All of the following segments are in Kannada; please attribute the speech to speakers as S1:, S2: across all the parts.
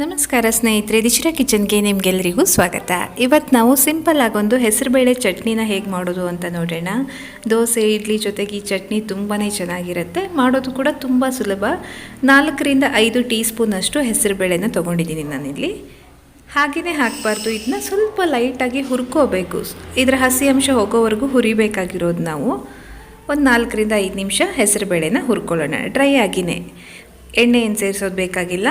S1: ನಮಸ್ಕಾರ ಸ್ನೇಹಿತರೆ, ದಿಶಿರಾ ಕಿಚನ್ಗೆ ನಿಮಗೆಲ್ಲರಿಗೂ ಸ್ವಾಗತ. ಇವತ್ತು ನಾವು ಸಿಂಪಲ್ ಆಗೊಂದು ಹೆಸರುಬೇಳೆ ಚಟ್ನಿನ ಹೇಗೆ ಮಾಡೋದು ಅಂತ ನೋಡೋಣ. ದೋಸೆ ಇಡ್ಲಿ ಜೊತೆಗೆ ಈ ಚಟ್ನಿ ತುಂಬಾ ಚೆನ್ನಾಗಿರುತ್ತೆ, ಮಾಡೋದು ಕೂಡ ತುಂಬ ಸುಲಭ. 4ರಿಂದ 5 ಟೀ ಸ್ಪೂನಷ್ಟು ಹೆಸರುಬೇಳೆನ ತೊಗೊಂಡಿದ್ದೀನಿ ನಾನಿಲ್ಲಿ. ಹಾಗೆಯೇ ಹಾಕಬಾರ್ದು, ಇದನ್ನ ಸ್ವಲ್ಪ ಲೈಟಾಗಿ ಹುರ್ಕೋಬೇಕು. ಇದರ ಹಸಿ ಅಂಶ ಹೋಗೋವರೆಗೂ ಹುರಿಬೇಕಾಗಿರೋದು. ನಾವು ಒಂದು 4ರಿಂದ 5 ನಿಮಿಷ ಹೆಸರುಬೇಳೆನ ಹುರ್ಕೊಳ್ಳೋಣ, ಡ್ರೈ ಆಗಿನೇ. ಎಣ್ಣೆ ಏನು ಸೇರಿಸೋದು ಬೇಕಾಗಿಲ್ಲ.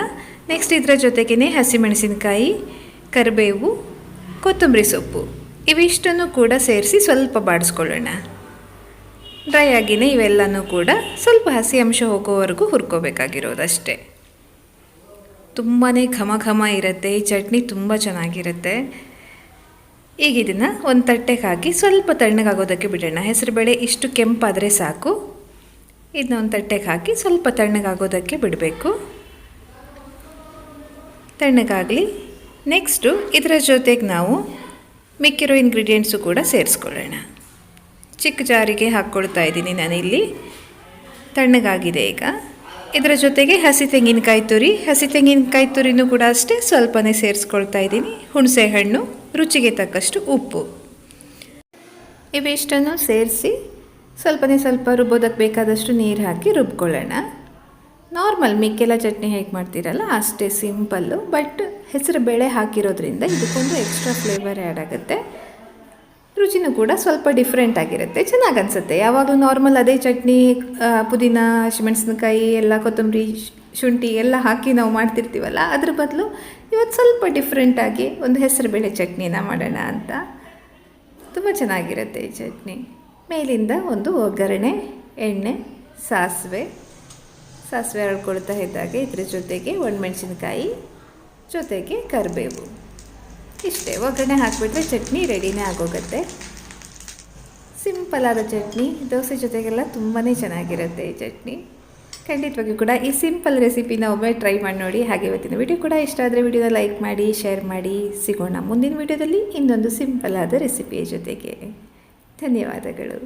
S1: ನೆಕ್ಸ್ಟ್ ಇದರ ಜೊತೆಗೇ ಹಸಿಮೆಣಸಿನಕಾಯಿ, ಕರಿಬೇವು, ಕೊತ್ತಂಬರಿ ಸೊಪ್ಪು ಇವಿಷ್ಟನ್ನು ಕೂಡ ಸೇರಿಸಿ ಸ್ವಲ್ಪ ಬಾಡಿಸ್ಕೊಳ್ಳೋಣ. ಡ್ರೈ ಆಗಿನೇ ಇವೆಲ್ಲನೂ ಕೂಡ ಸ್ವಲ್ಪ ಹಸಿ ಅಂಶ ಹೋಗೋವರೆಗೂ ಹುರ್ಕೋಬೇಕಾಗಿರೋದಷ್ಟೇ. ತುಂಬಾ ಘಮ ಘಮ ಇರುತ್ತೆ ಈ ಚಟ್ನಿ, ತುಂಬ ಚೆನ್ನಾಗಿರುತ್ತೆ. ಈಗ ಇದನ್ನು ಒಂದು ತಟ್ಟೆಗೆ ಹಾಕಿ ಸ್ವಲ್ಪ ತಣ್ಣಗಾಗೋದಕ್ಕೆ ಬಿಡೋಣ. ಹೆಸರುಬೇಳೆ ಇಷ್ಟು ಕೆಂಪಾದರೆ ಸಾಕು. ಇದನ್ನ ಒಂದು ತಟ್ಟೆಗೆ ಹಾಕಿ ಸ್ವಲ್ಪ ತಣ್ಣಗಾಗೋದಕ್ಕೆ ಬಿಡಬೇಕು. ತಣ್ಣಗಾಗಲಿ. ನೆಕ್ಸ್ಟು ಇದರ ಜೊತೆಗೆ ನಾವು ಮಿಕ್ಕಿರೋ ಇಂಗ್ರೀಡಿಯೆಂಟ್ಸು ಕೂಡ ಸೇರಿಸ್ಕೊಳ್ಳೋಣ. ಚಿಕ್ಕ ಜಾರಿಗೆ ಹಾಕ್ಕೊಳ್ತಾ ಇದ್ದೀನಿ ನಾನಿಲ್ಲಿ. ತಣ್ಣಗಾಗಿದೆ ಈಗ. ಇದರ ಜೊತೆಗೆ ಹಸಿ ತೆಂಗಿನಕಾಯಿ ತುರಿನೂ ಕೂಡ ಅಷ್ಟೇ ಸ್ವಲ್ಪನೇ ಸೇರಿಸ್ಕೊಳ್ತಾ ಇದ್ದೀನಿ. ಹುಣಸೆ ಹಣ್ಣು, ರುಚಿಗೆ ತಕ್ಕಷ್ಟು ಉಪ್ಪು, ಇವಿಷ್ಟನ್ನು ಸೇರಿಸಿ ಸ್ವಲ್ಪ ರುಬ್ಬೋದಕ್ಕೆ ಬೇಕಾದಷ್ಟು ನೀರು ಹಾಕಿ ರುಬ್ಕೊಳ್ಳೋಣ. ನಾರ್ಮಲ್ ಮಿಕ್ಕೆಲ್ಲ ಚಟ್ನಿ ಹೇಗೆ ಮಾಡ್ತೀರಲ್ಲ ಅಷ್ಟೇ ಸಿಂಪಲ್ಲು. ಬಟ್ ಹೆಸರು ಬೇಳೆ ಹಾಕಿರೋದ್ರಿಂದ ಇದಕ್ಕೊಂದು ಎಕ್ಸ್ಟ್ರಾ ಫ್ಲೇವರ್ ಆ್ಯಡ್ ಆಗುತ್ತೆ. ರುಚಿನೂ ಕೂಡ ಸ್ವಲ್ಪ ಡಿಫ್ರೆಂಟ್ ಆಗಿರುತ್ತೆ, ಚೆನ್ನಾಗಿ ಅನಿಸುತ್ತೆ. ಯಾವಾಗಲೂ ನಾರ್ಮಲ್ ಅದೇ ಚಟ್ನಿ ಪುದೀನ, ಹಸಿಮೆಣಸಿನಕಾಯಿ ಎಲ್ಲ, ಕೊತ್ತಂಬರಿ, ಶುಂಠಿ ಎಲ್ಲ ಹಾಕಿ ನಾವು ಮಾಡ್ತಿರ್ತೀವಲ್ಲ, ಅದ್ರ ಬದಲು ಇವತ್ತು ಸ್ವಲ್ಪ ಡಿಫ್ರೆಂಟಾಗಿ ಒಂದು ಹೆಸರು ಬೇಳೆ ಚಟ್ನಿನ ಮಾಡೋಣ ಅಂತ. ತುಂಬ ಚೆನ್ನಾಗಿರುತ್ತೆ ಈ ಚಟ್ನಿ. ಮೇಲಿಂದ ಒಂದು ಒಗ್ಗರಣೆ, ಎಣ್ಣೆ, ಸಾಸಿವೆ ಹರಡ್ಕೊಳ್ತಾ ಇದ್ದಾಗೆ ಇದ್ರ ಜೊತೆಗೆ ಒಣಮೆಣಸಿನಕಾಯಿ, ಜೊತೆಗೆ ಕರಿಬೇವು, ಇಷ್ಟೇ. ಒಗ್ಗರಣೆ ಹಾಕಿಬಿಟ್ರೆ ಚಟ್ನಿ ರೆಡಿನೇ ಆಗೋಗುತ್ತೆ. ಸಿಂಪಲ್ಲಾದ ಚಟ್ನಿ, ದೋಸೆ ಜೊತೆಗೆಲ್ಲ ತುಂಬಾ ಚೆನ್ನಾಗಿರುತ್ತೆ ಈ ಚಟ್ನಿ. ಖಂಡಿತವಾಗಿಯೂ ಕೂಡ ಈ ಸಿಂಪಲ್ ರೆಸಿಪಿನ ಒಮ್ಮೆ ಟ್ರೈ ಮಾಡಿ ನೋಡಿ. ಹಾಗೆ ಇವತ್ತಿನ ವಿಡಿಯೋ ಕೂಡ ಇಷ್ಟ ಆದರೆ ವಿಡಿಯೋನ ಲೈಕ್ ಮಾಡಿ, ಶೇರ್ ಮಾಡಿ. ಸಿಗೋಣ ಮುಂದಿನ ವಿಡಿಯೋದಲ್ಲಿ ಇನ್ನೊಂದು ಸಿಂಪಲ್ಲಾದ ರೆಸಿಪಿಯ ಜೊತೆಗೆ. ಧನ್ಯವಾದಗಳು.